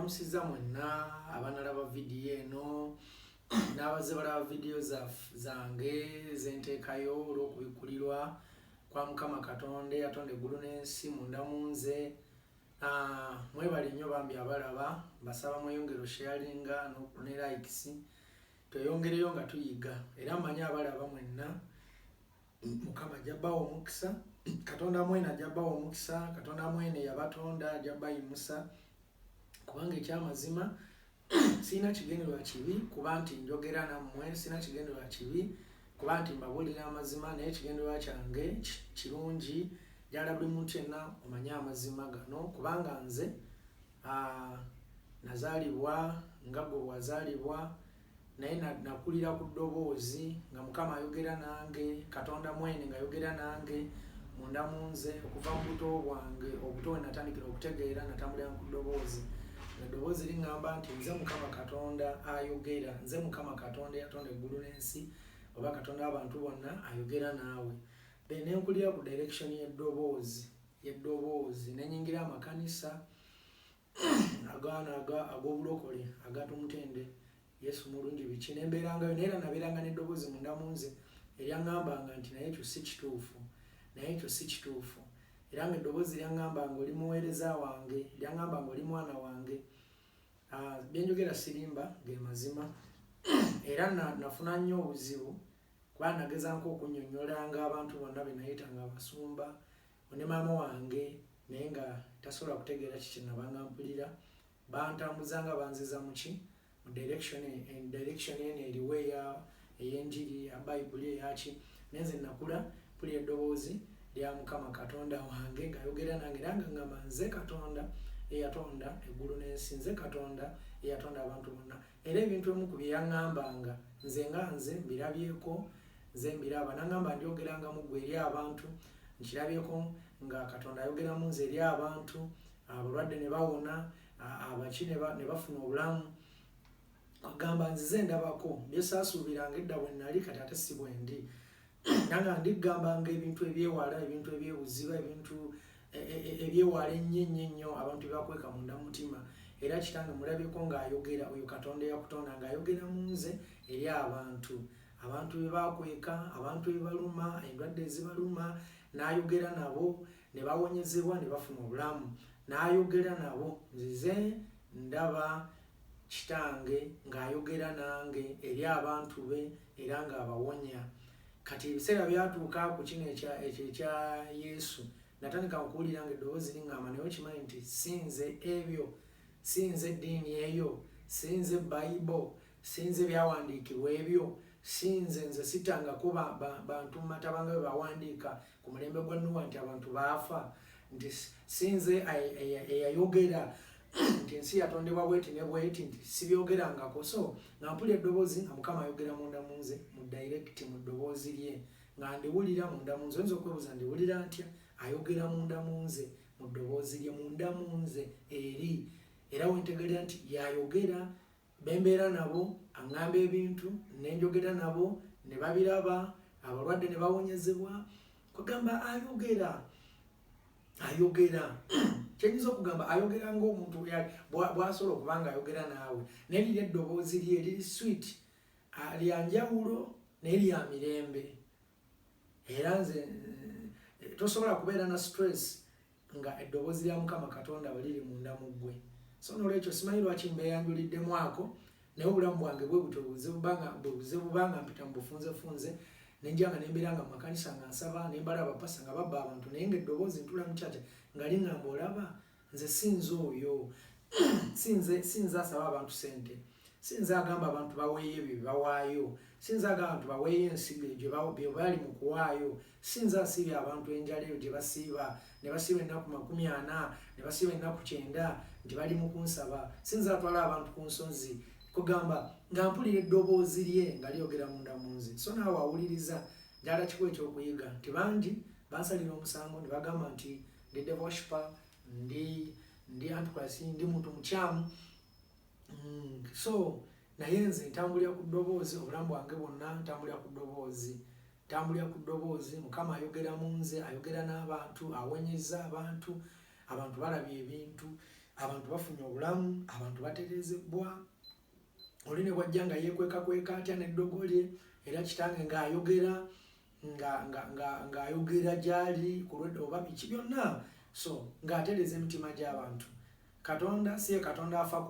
Mbalamusiza mwenna abanalaba vidiyo eno n'abazze balaba vidiyo zange zenteekayo olw'okubikulirwa kwa Mukama Katonda yatonda eggulu n'ensi munda mu nze. Mwebale nnyo bambi abalaba, mbasaba mweyongere sharinga ne likes, tweyongereyo nga tuyiga era mmanyi abalaba mwenna Mukama ajja bbawa omukisa, Katonda mwene ajja bbawa omukisa, Katonda mwene yabatonda ajja bayimusa, kubanga ekyamazima sina kigendererwa kibi kuba nti njogera nammwe, sina kigendererwa kibi kuba nti mbabuulira amazima, naye ekigendererwa kyange kirungi jala buli muntu yenna omanye amazima gano, kubanga nze nazaalibwa nga gwe wazaalibwa, naye nakulira ku ddoboozi nga Mukama ayogera nange, Katonda mwene ng'ayogera nange munda mu nze okuva mu buto bwange, obuto we natandikira okutegeera natambulira ku ddoboozi. Eddoboozi liŋŋamba nti nze Mukama Katonda ayogera, nze Mukama Katonda yatonda eggulu n'ensi, oba Katonda w'abantu bonna ayogera naawe. Ne nkulira ku direction y'eddoboozi ne nyingira amakanisa ag'obulokole agatumutende Yesu mulungi biki, nembeerangayo naye era nabeeranga n'eddoboozi munda mu nze eryaŋŋambanga nti naye ekyo si kituufu, naye ekyo si kituufu. Era ng'eddoboozi lyaŋŋambanga oli muweereza wange, lyaŋŋambanga oli mwana wange. Byenjogera sirimba ge mazima era nafuna nnyo obuzibu kuba nagezaako okunnyonnyolanga abantu bonna be nayitanga abasumba ne maama wange, naye nga tasobola kutegeera kiki nabanga mpulira. Bantambuzanga banziza mu ki mu direction eno eriwo ey'enjiri ya Bayibuli eyaki, naye nze nakula mpulira eddoboozi lya Mukama Katonda wange ng'ayogera nange era nga ngamba nze Katonda eyatonda eggulu n'ensi, nze Katonda eyatonda abantu bonna. Era ebintu ebimu ku bye yaŋŋambanga nze nga nze mbirabyeko, nze mbiraba. N'aŋŋamba ndyogeranga mu ggwe eri abantu, nkirabyeko nga Katonda ayogera mu nze eri abantu, abalwadde ne bawona, abaki ne bafuna obulamu. Agamba nzize ndabako bye saasuubiranga edda bwe nnali kati ate si bwe ndi. Nanga ndigambanga ebintu ebyewala, ebintu ebyebuziba, ebintu ebyewala ennyo abantu bye bakweka munda mu mutima. Era kitange mulabyeko ng'ayogera, oyo Katonda eyakutonda ng'ayogera mu nze eri abantu. Abantu be bakweka, abantu be baluma, endwadde ezibaluma, n'ayogera nabo ne bawonyezebwa ne bafuna obulamu. N'ayogera nabo, nzize ndaba kitange ng'ayogera nange eri abantu be era ng'abawonya. Kati ebiseera byatuuka ku kino ekya Yesu, natandika okuwuliranga eddoboozi liŋŋamba naye okimanyi nti sinze ebyo, sinze eddiini eyo, sinze Bayibuli, sinze byawandiikibwa ebyo, sinze nze sitangako bantu mu mataba nga bwe bawandiika ku mulembe gwa Nuuwa nti abantu baafa, nti sinze eyayogera nti ensi yatondebwa bweti ne bweti, nti sibyogerangako. So nga mpulira eddoboozi nga Mukama ayogera munda mu nze mu direct mu ddoboozi lye nga ndiwulira munda mu nze. Oyinza okwebuuza ndiwulira ntya? Ayogera munda mu nze mu ddoboozi lye munda mu nze eri, era wentegerera nti yayogera, bembeera nabo aŋŋamba ebintu nenjogera nabo ne babiraba, abalwadde ne bawonyezebwa. Kugamba ayogera kyenyinza okugamba ayogera ng'omuntu bw'asobola okuba ng'ayogera naawe, naye liri eddoboozi lye liri sweet, lya njawulo naye lya mirembe. Era nze tosobola kubeera na stress nga eddoboozi lya Mukama Katonda bwe liri munda mu ggwe. So n'olwekyo simanyi lwaki mbeeyanjuliddemu ako, naye obulamu bwange bwe butyo buze bubanga mpita mu bufunzefunze, nenjanga nembeera nga mu makanisa nga nsaba, nembala abapasa nga babba abantu, naye ng'eddoboozi ntula mu kyakya nga liŋŋamba olaba nze sinze oyo, sinze asaba abantu sente, sinze agamba abantu baweeyo ebyo bye bawaayo, sinze agamba abantu baweeyo ensigo bye bali mu kuwaayo, sinze asibye abantu enjala eyo gye basiiba, ne basiiba ennaku 40, ne basiiba ennaku 9 nti bali mu kunsaba, sinze atwala abantu ku nsonzi. Kugamba nga mpulira eddoboozi lye nga lyogera munda mu nze. So naawe awuliriza njagala kikuwa ekyokuyiga nti bangi bansalira omusango ne bagamba nti ndi devil worshipper, ndi antichrist, ndi muntu mukyamu. So naye nze ntambulira ku ddoboozi, obulamu bwange bwonna ntambulira ku ddoboozi, ntambulira ku ddoboozi. Mukama ayogera mu nze, ayogera n'abantu, awonyeza abantu, abantu balabye ebintu. abantu bafunye obulamu, abantu baterezebwa. Oli ne bwajja nga yeekweka atya n'eddogo lye, era kitange ng'ayogera ng'ayogera gy'ali ku lwedde oba biki byonna, so ng'atereza emitima gy'abantu. Katonda si ye Katonda afa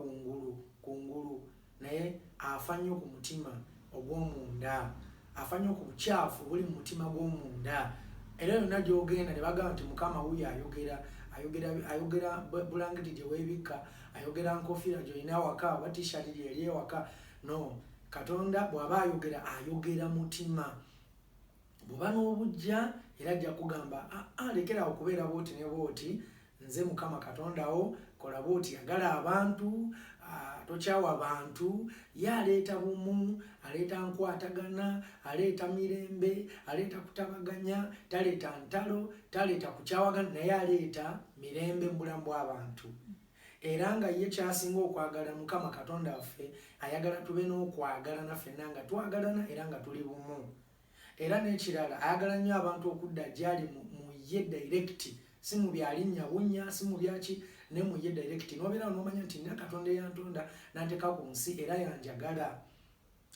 kungulu, naye afa nnyo ku mutima ogw'omunda, afa nnyo ku bukyafu buli mu mutima gw'omunda. Era yonna gy'ogenda ne bagamba nti Mukama wuyo ayogera bulangiti gye weebikka, ayogera nkofiira gy'olina waka, oba t-shirt gye eri ewaka. No, Katonda bw'aba ayogera mutima. Bw'oba n'obujja era ajja kugamba lekerawo okubeera bwoti ne bwoti, nze Mukama Katonda wo, kola bwoti, yagala abantu, tokyawa abantu. Ye aleeta bumu, aleeta nkwatagana, aleeta mirembe, aleeta kutabaganya, taleeta ntalo, taleeta kukyawagana, naye aleeta mirembe mu bulamu bw'abantu. Era nga ye kyasinga okwagala Mukama Katonda waffe, ayagala tube n'okwagala naffe nga twagalana era nga tuli bumu. Era n'ekirala, ayagala nnyo abantu okudda gy'ali mu ye direct, si mu byalinnya bunnya, si mu byaki, ne mu ye direct. N'obeera n'omanya nti nina Katonda eyantonda n'anteeka ku nsi era yanjagala.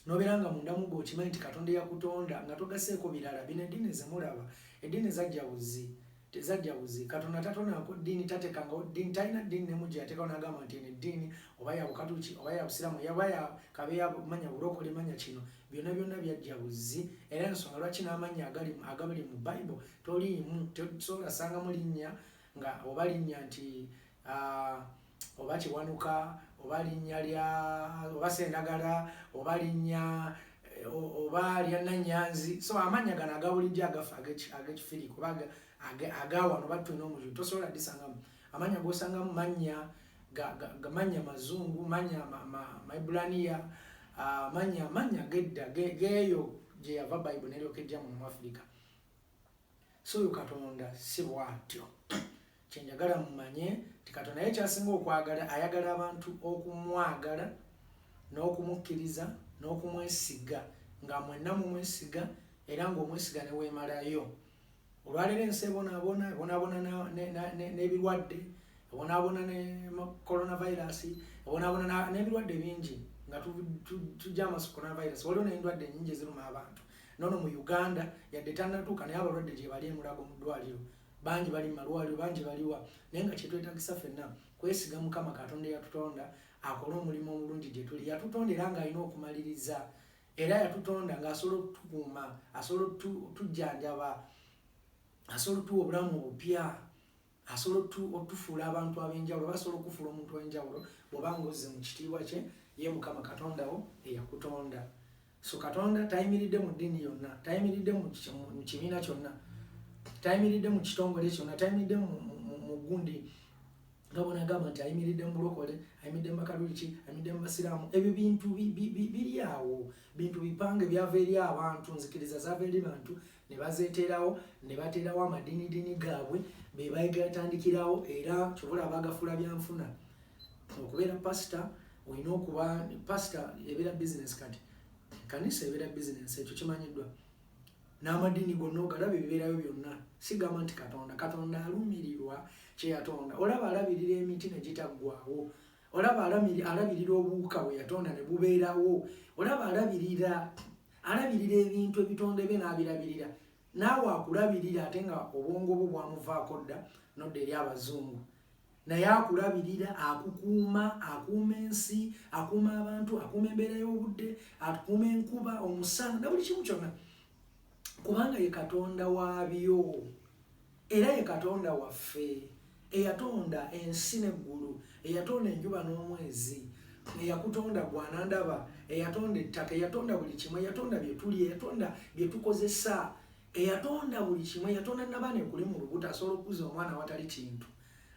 N'obeera nga munda mu gwe okimanyi nti Katonda eyakutonda nga togasseeko birala. Bino eddiini ze mulaba, eddiini zajja buzi, tezajja buzi. Katonda tatondako ddiini, tateekangawo ddiini, talina ddiini nemu gye yateekawo n'agamba nti eno eddiini oba ya Bukatuliki oba ya Busiraamu oba ya Kabeya, manya Bulokole, manya kino, byonna byajja buzi. Era ensonga lwaki n'amannya agabali mu Bayibuli toliimu, tosobola sangamu linnya nga oba linnya nti oba Kiwanuka, oba linnya lya oba Sendagala, oba linnya oba lya Nannyanzi. So amannya gano agabulijjo agafa ag'ekifiri kuba agawano batulina omuliro, tosobola disangamu. Amannya g'osangamu mannya mazungu, mannya Maibulaniya, mannya gedda geeyo gye yava Bayibuli n'eryoka ejja mu Afrika. So oyo Katonda si bw'atyo. Kyenjagala mumanye nti Katonda ye kyasinga okwagala, ayagala abantu okumwagala n'okumukkiriza n'okumwesiga, nga mwenna mumwesiga era ng'omwesiga ne weemalayo. Olwaleero ensi ebonaabona n'ebirwadde, ebonaabona ne coronavirus, ebonaabona n'ebirwadde bingi nga tujja amaaso coronavirus. Waliwo n'endwadde nnyingi eziruma abantu. Nono mu Uganda yadde tannatuuka naye abalwadde gye bali emulago mu ddwaliro. Bangi bali mu malwaliro, bangi baliwa. Naye nga kyetwetagisa ffenna kwesiga Mukama Katonda eyatutonda akole omulimu omulungi gye tuli. Yatutonda era ng'alina okumaliriza. Era yatutonda ng'asobola okutukuuma, asobola otujjanjaba, asobola otuwa obulamu obupya, asobola otufuula abantu ab'enjawulo, asobola okufuula omuntu ow'enjawulo bw'oba ng'ozze mu kitiibwa kye, ye Mukama Katonda wo eyakutonda. So Katonda tayimiridde mu ddiini yonna, tayimiridde mu kibiina kyonna, tayimiridde mu kitongole kyonna, tayimiridde mu gundi nga bw'onagamba nti ayimiridde mu Bulokole, ayimiridde mu Bakatuliki, ayimiridde mu Basiraamu. Ebyo bintu biri awo, bintu bipange byava eri abantu, nzikiriza zaava eri bantu ne bazeeterawo, ne bateerawo amadiinidiini gaabwe be bagatandikirawo. Era kyobula abagafuula byanfuna okubeera pasita, olina okuba pasita ebeera bizinesi. Kati kanisa ebeera bizinesi, ekyo kimanyiddwa. N'amadiini gonna ogalaba ebibeerayo byonna. Sigamba nti Katonda alumirirwa kye yatonda. Olaba alabirira emiti ne gitaggwaawo, olaba alabirira obuwuka bwe yatonda ne bubeerawo, olaba alabirira ebintu ebitonde bye n'abirabirira. Naawe akulabirira ate nga obwongo bwo bwamuvaako dda nodda eri Abazungu. Naye akulabirira, akukuuma, akuuma ensi, akuuma abantu, akuuma embeera y'obudde, akuuma enkuba, omusana na buli kimu kyonna. Kubanga ye Katonda waabyo era ye Katonda waffe eyatonda ensi n'eggulu, eyatonda enjuba n'omwezi, eyakutonda gwanandaba, eyatonda ettaka, eyatonda buli kimu, eyatonda bye tuli, eyatonda bye tukozesa, eyatonda buli kimu, eyatonda nabaana ekuli mu lubuto asobola okukuza omwana awatali kintu.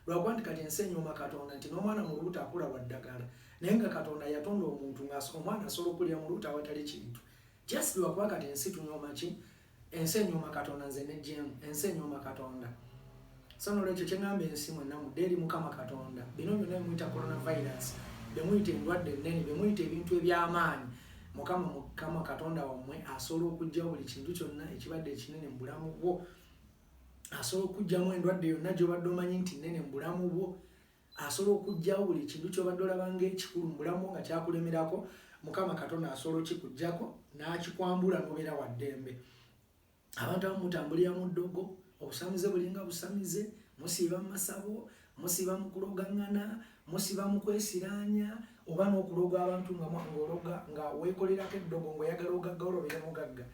Lwakuba nti kati ensi enyooma Katonda nti n'omwana mu lubuto akula wa ddagala, naye nga Katonda yatonda omuntu omwana asobola okulira mu lubuto awatali kintu. Just lwakuba kati ensi tunyooma ki? Ensi enyooma Katonda, nze nejjemu, ensi enyooma Katonda. So n'olwekyo kye ngamba ensi mwenna mudde eri Mukama Katonda. Bino byonna bye muyita coronavirus, bye muyita endwadde ennene, bye muyita ebintu eby'amaanyi, Mukama Katonda wammwe asobola okuggyawo buli kintu kyonna ekibadde ekinene mu bulamu bwo. Asobola okuggyamu endwadde yonna gy'obadde omanyi nti nnene mu bulamu bwo. asobola okujjawo buli kintu ky'obadde olabanga ekikulu mu bulamu nga kyakulemerako, Mukama Katonda asobola okikuggyako n'akikwambula n'obeera wa ddembe. Abantu abamu mutambulira mu ddogo, obusamize bulinga busamize, musiiba mu masabo, musiiba mu kulogaŋŋana, musiiba mu kwesiraanya, oba n'okuloga abantu ng'ologa nga weekolerako eddogo ng'oyagala ogaggawolo obeera mugagga.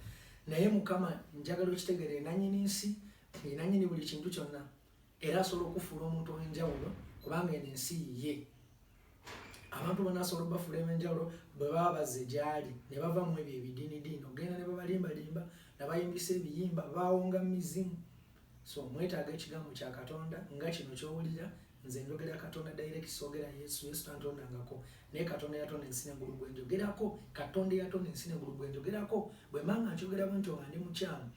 Naye Mukama njagala okitegeera nannyini nsi, nannyini buli kintu kyonna, era asobola okufuula omuntu ow'enjawulo kubanga eno ensi ye. Abantu bonna asobola obafuula eb'enjawulo bwe baba bazze gy'ali ne bava mu ebyo ebidiinidiini, ogenda ne babalimbalimba ne bayimbisa ebiyimba bawonga mizimu. So mwetaaga ekigambo kya Katonda nga kino ky'owulira. Nze njogera Katonda direct, soogera Yesu tantondangako. Naye Katonda yatonda ensi n'eggulu gwe njogerako. Katonda yatonda ensi n'eggulu gwe njogerako. Bwe manga nkyogera bwe ntyo nga ndi mukyamu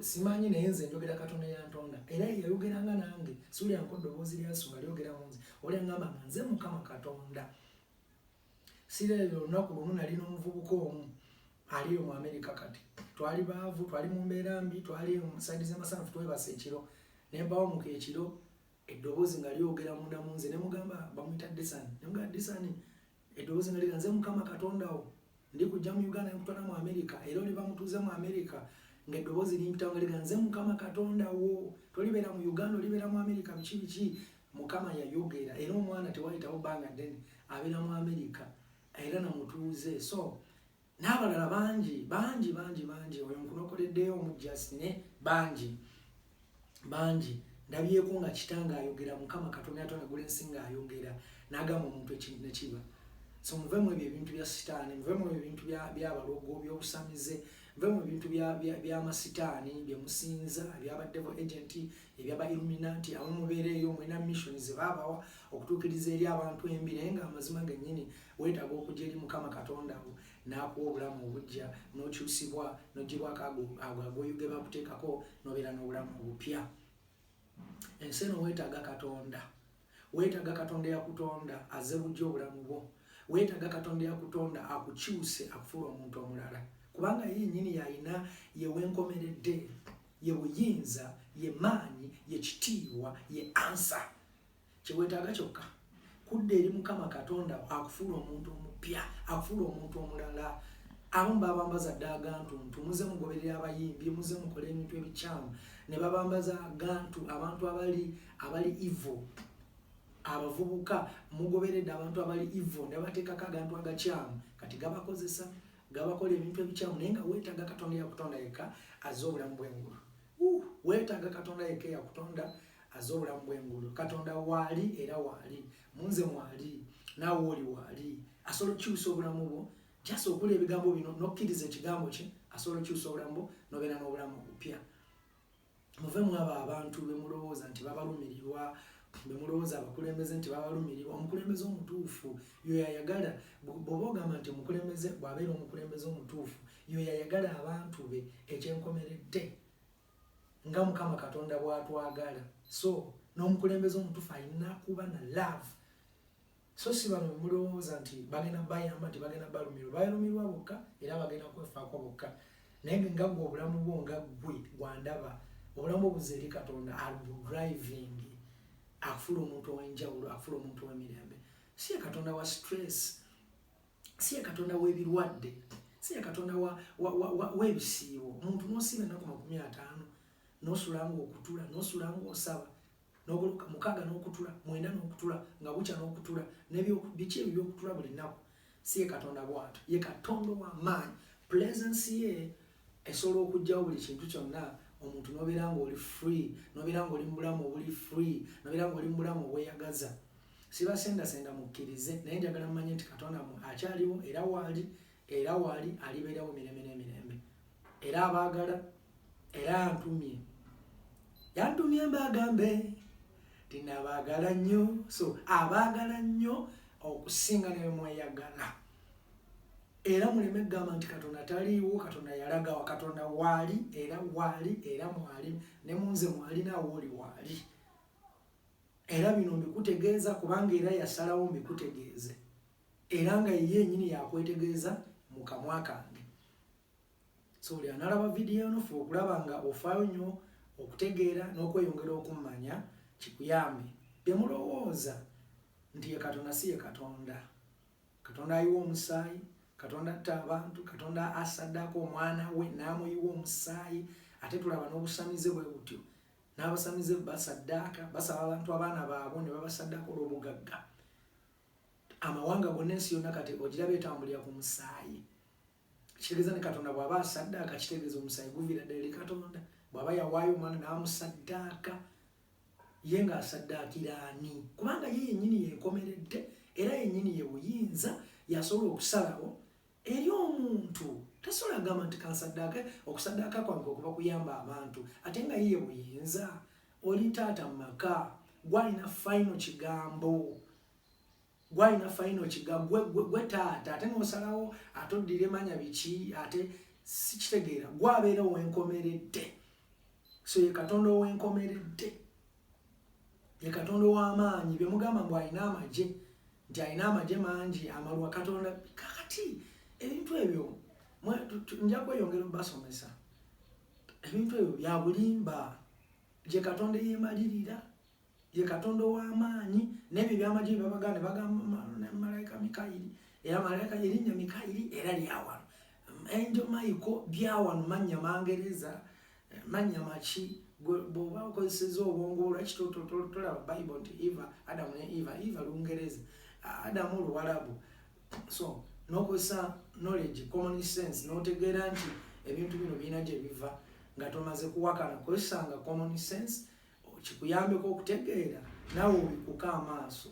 simanyi, naye nze njogera Katonda yantonda. Era yayogeranga nange, siwulira nko ddoboozi lya Yesu nga lyogera mu nze. Olya ngamba nga nze Mukama Katonda. Sireero olunaku lumu nali n'omuvubuka omu ali mu Amerika kati. Twali baavu, twali mu mbeera mbi, twali mu saidi z'amasanfu twebasa ekiro. Ne mbawo mu keekiro eddoboozi nga lyogera munda mu nze, ne mugamba bamuyita Disani. Ne mugamba Disani, eddoboozi nga liga nze Mukama Katonda wo, ndi kujja mu Uganda ne kutwala mu Amerika. Era oli bamutuuze mu Amerika ng'eddoboozi limpitawo nga liga nze Mukama Katonda wo, tolibeera mu Uganda, olibeera mu Amerika. Biki Mukama yayogera. Era omwana tewayitawo bbanga ddene abeera mu Amerika, era namutuuze. So n'abalala bangi, oyo nkunokoleddeyo omu Justin, bangi ndabyeko nga kitanga ayogera, Mukama Katonda yatonda gula ensi nga ayogera, n'agamba omuntu ekintu ne kiba. So muvemu ebyo ebintu bya sitaani, muvemu ebintu by'abalogo, by'obusamize, muvemu ebintu by'amasitaani bye musinza, ebyaba devil agent, ebyaba Illuminati. Abamu mubeereeyo mwena mission ze baabawa okutuukiriza eri abantu embi, naye nga amazima gennyini weetaaga okujja eri Mukama Katonda wo n'akuwa obulamu obujja, n'okyusibwa, n'oggyibwako ago ge bakuteekako, n'obeera n'obulamu obupya. Ensi eno weetaaga Katonda. Weetaaga Katonda yakutonda azze bujja obulamu bwo. Weetaaga Katonda yakutonda akukyuse akufuula omuntu omulala. Kubanga ye nnyini y'alina ye wenkomeredde, ye buyinza, ye maanyi, ye kitiibwa, ye ansa. Kye weetaaga kyokka kudda eri Mukama Katonda akufuula omuntu omupya, akufuula omuntu omulala. Abamu babambaza dda agantuntu, muze mugoberera abayimbi, muze mukole ebintu ebikyamu, ne babambaza agantu abantu abali evil. Abavubuka mugoberedde abantu abali evil ne bateekako agantu agakyamu, kati gabakozesa, gabakola ebintu ebikyamu. Naye nga weetaaga Katonda yakutonda yekka azze obulamu bw'engulu. Weetaaga Katonda yekka yakutonda azze obulamu bw'engulu. Katonda waali era waali, munze mwali, naawe oli waali. Asobola okukyusa obulamu bwo, just okula ebigambo bino n'okkiriza ekigambo kye, asobola okukyusa obulamu bwo n'obeera n'obulamu obupya. Muvemu abo abantu be mulowooza nti babalumirirwa, be mulowooza abakulembeze nti babalumirirwa. Omukulembeze omutuufu yo yayagala, bw'oba ogamba nti omukulembeze bw'abeera omukulembeze omutuufu, yo yayagala abantu be ekyenkomeredde nga Mukama Katonda bw'atwagala. So n'omukulembeze omutuufu alina kuba na love. So si bano be mulowooza nti bagenda bayamba, nti bagenda balumirwa. Balumirwa bokka era bagenda kwefaako bokka. Naye nga gwe obulamu bwo nga gwe gwandaba, obulamu obuzze eri Katonda driving, akufuula omuntu ow'enjawulo, akufuula omuntu ow'emirembe. Si ye Katonda wa stress, si ye Katonda w'ebirwadde, si ye Katonda w'ebisiibo. Omuntu n'osiiba ennaku 50 n'osulanga okutula, n'osulanga osaba, n'ogoloka 6 n'okutula, 9 n'okutula, nga bukya n'okutula, biki ebyo by'okutula buli nnaku. Si ye Katonda bw'atyo, ye Katonda w'amaanyi. Presence ye esobola okuggyawo buli kintu kyonna. Omuntu n'obeera ng'oli free, n'obeera ng'oli mu bulamu obuli free, n'obeera ng'oli mu bulamu obweyagaza. Sibasendasenda mukkirize, naye njagala mumanye nti Katonda akyaliwo era waali alibeerawo emirembe n'emirembe. Era abaagala, era yantumye mbagambe tinabaagala nnyo. So abaagala nnyo okusinga ne mweyagala. Era muleme kugamba nti Katonda taliiwo, Katonda yalagawa. Katonda waali era mwali, ne munze mwali naawe oli waali. Era bino mbikutegeeza kubanga era yasalawo mbikutegeeze. Era nga ye yennyini yakwetegeeza mu kamwa kange. So oli analaba vidiyo eno okulaba nga ofaayo nnyo okutegeera n'okweyongera okummanya kikuyambe. Bemulowooza nti ye Katonda si ye Katonda. Katonda ayiwa omusaayi, Katonda atta abantu, Katonda asaddaako omwana we n'amuyiwa omusaayi, ate tulaba n'obusamize bwe butyo. N'abasamize basaddaaka, basaba abantu abaana baabwe ne babasaddaako olw'obugagga. Amawanga gonna ensi yonna kati ogira beetambulira ku musaayi. Kitegeeza ne Katonda bw'aba asaddaaka kitegeeza omusaayi guviira ddala eri Katonda. Bw'aba yawaayo omwana n'amusaddaaka, ye ng'asaddaakira ani? Kubanga ye yennyini yenkomeredde era yennyini ye buyinza yasobola okusalawo eri omuntu. Tasobola gamba nti kansaddaake, okusaddaaka kwange okuba kuyamba abantu ate nga ye buyinza. Oli taata mu maka, gwalina final kigambo. Gwalina final kigambo, gwe taata ate n'osalawo ate oddira emanya biki ate si kitegeera. Gwabeera owenkomeredde. So ye Katonda owenkomeredde. Ye Katonda ow'amaanyi. Bye mugamba mbu alina amagye, nti alina amagye mangi amalwa Katonda. Kakati ebintu ebyo nja kweyongera obasomesa. Ebintu ebyo bya bulimba. Ye Katonda yeemalirira, ye Katonda ow'amaanyi. N'ebyo by'amagye babagana bagamba malayika Mikayiri, era malayika erinnya Mikayiri era lyawano. Angel Michael byawano mannya mangereza, mannya maki. Bw'oba okozeseza obwongo lwaki tolaba Bible nti Eva, Adamu ne Eva Lungereza, Adamu Luwalabu. So n'okozesa knowledge, common sense, n'otegeera nti ebintu bino birina gye biva nga tomaze kuwakana. Kozesanga common sense kikuyambeko okutegeera naawe obikuka amaaso.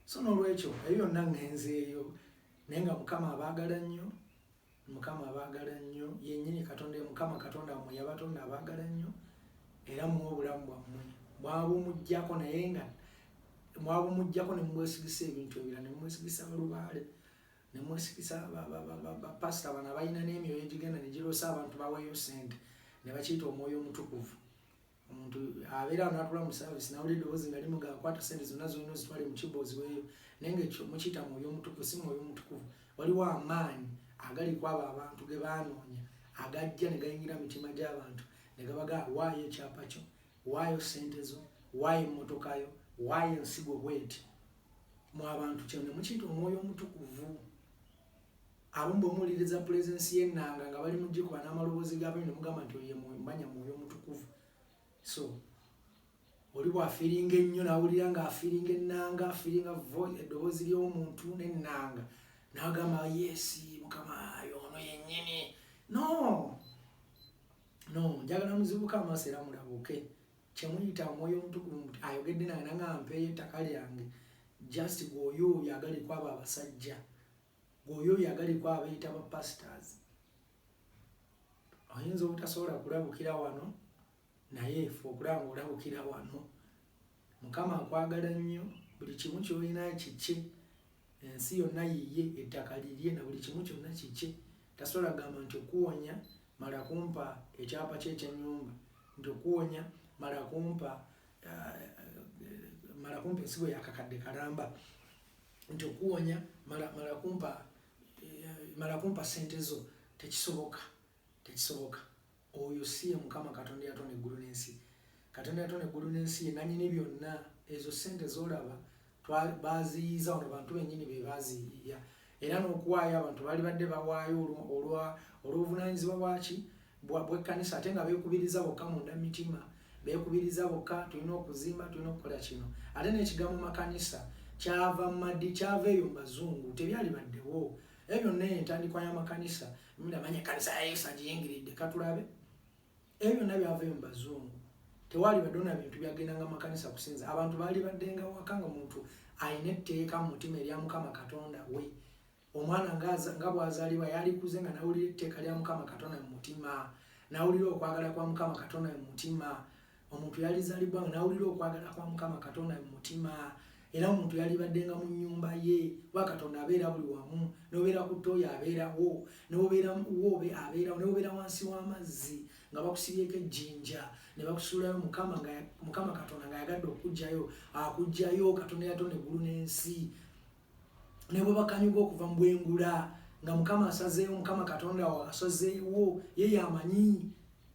So n'olwekyo ebyo byonna ngenzeeyo naye nga Mukama abaagala nnyo. Mukama abaagala nnyo yennyini Katonda, Mukama Katonda mmwe yabatonda abaagala nnyo era muwe obulamu bwammwe. Mwabumuggyako naye nga mwabumuggyako ne mumwesigisa ebintu ebirala, ne mumwesigisa balubaale, ne mumwesigisa bapasita bano abalina n'emyoyo egigenda ne giroosa abantu baweeyo ssente ne bakiyita omwoyo omutukuvu. Omuntu abeera n'atula mu saavisi n'awulira eddoboozi nga limuga akwata ssente zonna z'olina ozitwale mu kibbo oziweeyo, naye ng'ekyo mukiyita mwoyo omutukuvu, si mwoyo omutukuvu. Waliwo amaanyi agali kwabo abantu ge baanoonya agajja ne gayingira mitima gy'abantu ne gabagaa waayo ekyapa kyo, waayo ssente zo, waayo emmotoka yo, waayo ensigo bweti. Mu abantu kyo ne mukiyita omwoyo omutukuvu. Abamu bwe muwuliriza pulezensi y'ennanga nga bali mu gikuba n'amaloboozi g'abantu ne mugamba nti oyo manya mwoyo omutukuvu. So oli bw'afiiringa ennyo n'awulira ng'afiiringa ennanga, afiiringa eddoboozi ly'omuntu n'ennanga n'agamba yesi Mukama ono yennyini. No, njagala muzibuke amaaso era mulabuke. Kyemuyita omwoyo omutukuvu ayogedde naye nanga mpeeyo ettaka lyange. Just gwoyo oyo agali kwabo abasajja, gwoyo oyo agali kwabo abayita bapasitors. Oyinza obutasobola kulabukira wano naye fe okulaba ng'olabukira wano. Mukama akwagala nnyo, buli kimu ky'olina kikye. Ensi yonna yiye, ettaka lirye, na buli kimu kyonna kikye. Tasobola gamba nti okuwonya mala kumpa ekyapa ky'ekyennyumba, nti okuwonya mala kumpa ensigo yakakadde kalamba, nti okuwonya mala kumpa ssente zo. Tekisoboka. Oyo si ye Mukama Katonda yatonda eggulu n'ensi. Katonda yatonda eggulu n'ensi ye nannyini byonna. Ezo ssente z'olaba baaziyiza wano, bantu bennyini be baaziyiya. Era n'okuwaayo abantu baali badde bawaayo olw'obuvunaanyizibwa bw'ekkanisa, ate nga beekubiriza bokka munda mu mitima, beekubiriza bokka tulina okuzimba, tulina okukola kino. Ate n'ekigambo makanisa kyava mu maddi, kyava eyo mu bazungu, tebyali baddewo. Ebyo byonna entandikwa y'amakanisa, manya ekkanisa ya Yesu agiyingiridde, katulabe. Ebyo byonna byava eyo mu bazungu. Tewaali badde na bintu byagendanga mu makanisa kusinza. Abantu baali baddenga waka nga muntu alina etteeka mu mutima erya Mukama Katonda we. Omwana nga bw'azaalibwa yalikuze nga n'awulira etteeka lya Mukama Katonda mu mutima, n'awulira okwagala kwa Mukama Katonda mu mutima. Omuntu yalizaalibwa nga n'awulira okwagala kwa Mukama Katonda mu mutima. Era omuntu yalibaddenga mu nnyumba ye, kuba Katonda abeera buli wamu. N'obeera ku ttooyi abeerawo, n'obeera wobe abeerawo, n'obeera wansi w'amazzi nga bakusibyeko ejjinja ne bakusuulayo Mukama Katonda ng'ayagadde okuggyayo, akuggyayo. Katonda yatonda eggulu n'ensi. Ne bwe bakanyuga okuva mu bwengula nga Mukama asazeewo, Mukama Katonda asazeewo, ye yamanyi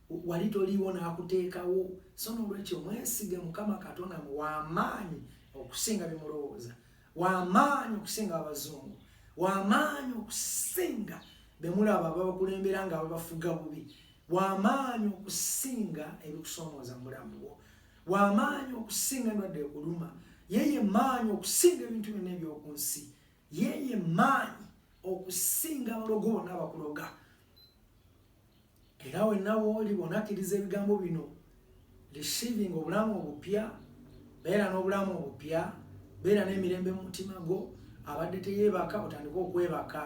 wali toliiwo n'akuteekawo. so nolwekyo mwesige Mukama Katonda w'amaanyi okusinga bye mulowooza, w'amaanyi okusinga abazungu, w'amaanyi okusinga be mulaba ababakulembera nga babafuga bubi, w'amaanyi okusinga ebikusoomooza mu bulamu bwo, w'amaanyi okusinga endwadde ekuluma, yeye maanyi okusinga ebintu byonna eby'oku nsi, yeye maanyi okusinga abalogo bonna abakuloga. Era wenna wooli bw'onakkiriza ebigambo bino, receiving obulamu obupya, beera n'obulamu obupya, beera n'emirembe mu mutima gwo, abadde teyeebaka otandika okwebaka,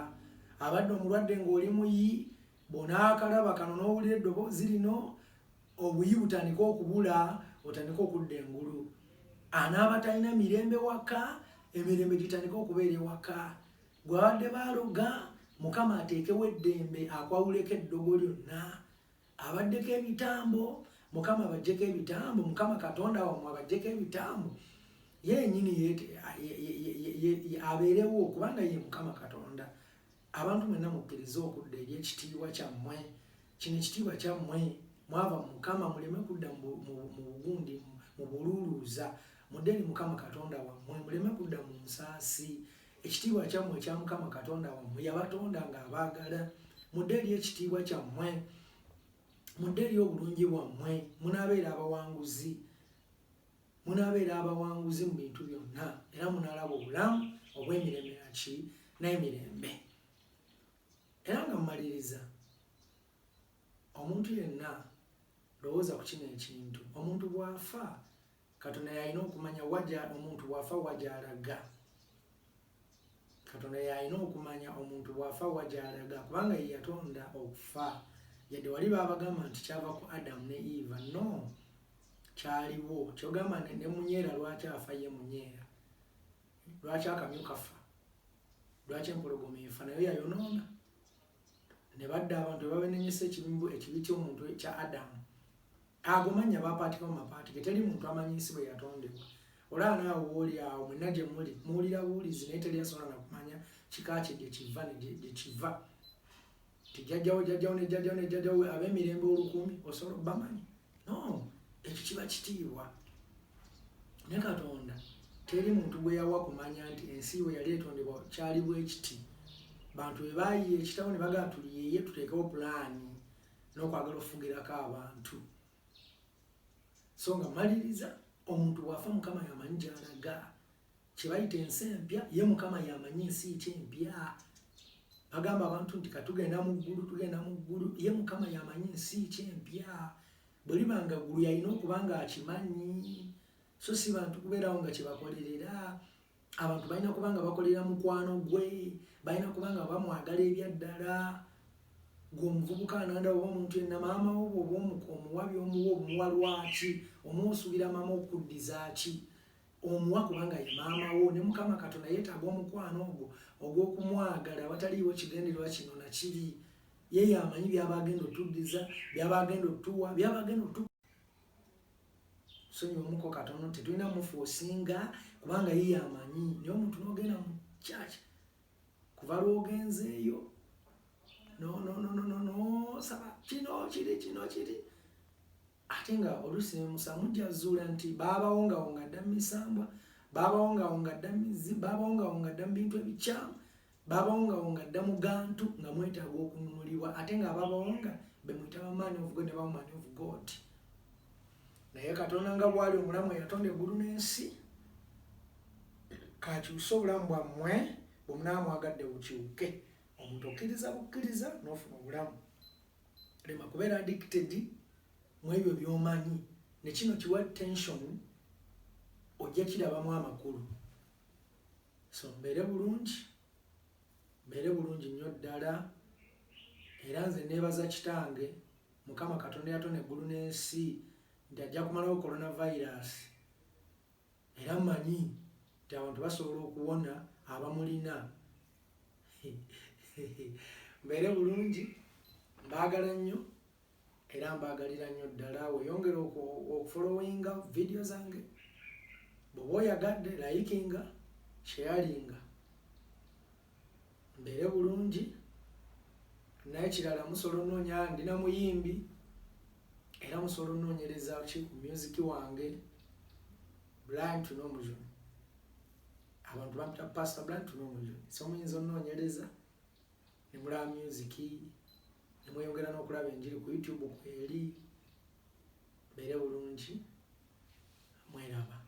abadde omulwadde ng'oli muyi, bw'onaakalaba kano n'owulira eddoboozi lino, obuyi butandika okubula, otandika okudda engulu. Anaaba talina mirembe waka, emirembe gitandika okubeera ewaka. Gwe abadde baaloga, Mukama ateekewo eddembe akwawuleko eddogo lyonna. Abaddeko ebitambo, Mukama abaggyeko ebitambo, Mukama Katonda wammwe abaggyeko ebitambo. Yennyini abeerewo kubanga ye Mukama Katonda. Abantu mwenna mukkirize okudda eri ekitiibwa kyammwe. Kino ekitiibwa kyammwe, mwava mu Mukama muleme kudda mu bugundi, mu bululuuza. Mudde eri Mukama Katonda wammwe, muleme kudda mu nsaasi. Ekitiibwa kyammwe ekya Mukama Katonda wammwe, yabatonda ng'abaagala. Mudde eri ekitiibwa kyammwe, mudde eri obulungi bwammwe, munaabeera abawanguzi. Munaabeera abawanguzi mu bintu byonna, era munaalaba obulamu obw'emirembe n'emirembe. Era nga mmaliriza, omuntu yenna lowooza ku kino ekintu, omuntu bw'afa, Katonda yalina okumanya omuntu bw'afa wajalaga. Katonda yalina okumanya omuntu bw'afa wajalaga, kubanga ye yatonda okufa. Yadde wali baabagamba nti kyava ku Adamu ne Eva, no, kyaliwo. Kyogamba ne munyeera lwaki afa ye munyeera? Lwaki akamyu kafa? Lwaki empologoma efa? Nayo yayonoona. Ne badda abantu babenenyesa ekibi ky'omuntu ekya Adamu. Agomanya bapaatika mu mapaatike, teri muntu amanyisi bwe yatondebwa. Olaba naawe wooli awo, mwenna gye muli, muwulira buwulizi naye teri asobola na kumanya kika kye gye kiva. Tijjajjawo nejjajjawo ab'emirembe olukumi osobola obbamanyi? No, ekyo kiba kitiibwa. Ne Katonda teri muntu gwe yawa kumanya nti ensi bwe yali etondebwa kyali bwe kiti. Bantu bwe baayiye ekitabo ne bagamba tuliyeeye tuteekewo pulaani n'okwagala ofugirako abantu. So nga maliriza, omuntu bw'afa Mukama yamanyi gy'alaga. Kye bayita ensi empya, ye Mukama yamanyi ensi ki empya. Bagamba abantu nti katugenda mu ggulu, ye Mukama yamanyi ensi ki empya. Bwe liba nga ggulu yalina okuba nga akimanyi. So si bantu kubeerawo nga kyebakolerera. Abantu balina kuba nga bakolera mukwano gwe, balina kuba nga bamwagala ebyaddala. Gwe omuvubuka ananda oba omuntu yenna, maama wo oba omuwabi omuwa omuwa lwaki? Omusuubira maama okuddiza ki? Omuwa kubanga ye maama wo. Ne Mukama Katonda yeetaaga omukwano ogwo ogw'okumwagala awataliiwo kigendererwa kino na kiri. Ye yamanyi by'aba agenda otuddiza, by'aba agenda otuwa, by'aba agenda otuwa. Sonyiwa omuko katono, tetulina mufoosinga kubanga ye yamanyi. Naye omuntu n'ogenda mu kyaki kuva lw'ogenzeeyo, no saba kino kiri. Ate nga oluusi musamujja zuula nti baabawongawonga dda mu misambwa, baabawongawonga dda mu mizimu, baabawongawonga dda mu bintu ebikyamu, baabawongawonga dda mu gantu nga mwetaaga okununulibwa. Ate nga ababawonga be mwita bamaani of God ne bamaani of God. Naye Katonda nga bw'ali omulamu eyatonda eggulu n'ensi, kakyuse obulamu bwammwe bwe munaamwagadde bukyuke. Omuntu okkiriza bukkiriza n'ofuna obulamu. Lema kubeera addicted mu ebyo by'omanyi. Ne kino kiwa tension, ojja kirabamu amakulu. So mbeere bulungi nnyo ddala. Era nze neebaza Kitange, Mukama Katonda yatonda eggulu n'ensi, nti ajja kumalawo coronavirus. Era mmanyi nti abantu basobola okuwona abamulina. Mbeere bulungi, mbaagala nnyo era mbaagalira nnyo ddala. Weeyongere okufollowinga video zange. Bw'oba oyagadde likinga, sharinga. Mbeere bulungi. Naye kirala musobola onoonya, ndina muyimbi era musobola onoonyereza ki ku music wange Brian Tunomujuni. Abantu bampita Pastor Brian Tunomujuni. So muyinza onoonyereza ne mulaba music ne mweyongera n'okulaba enjiri ku YouTube kweri. Beere bulungi mweraba.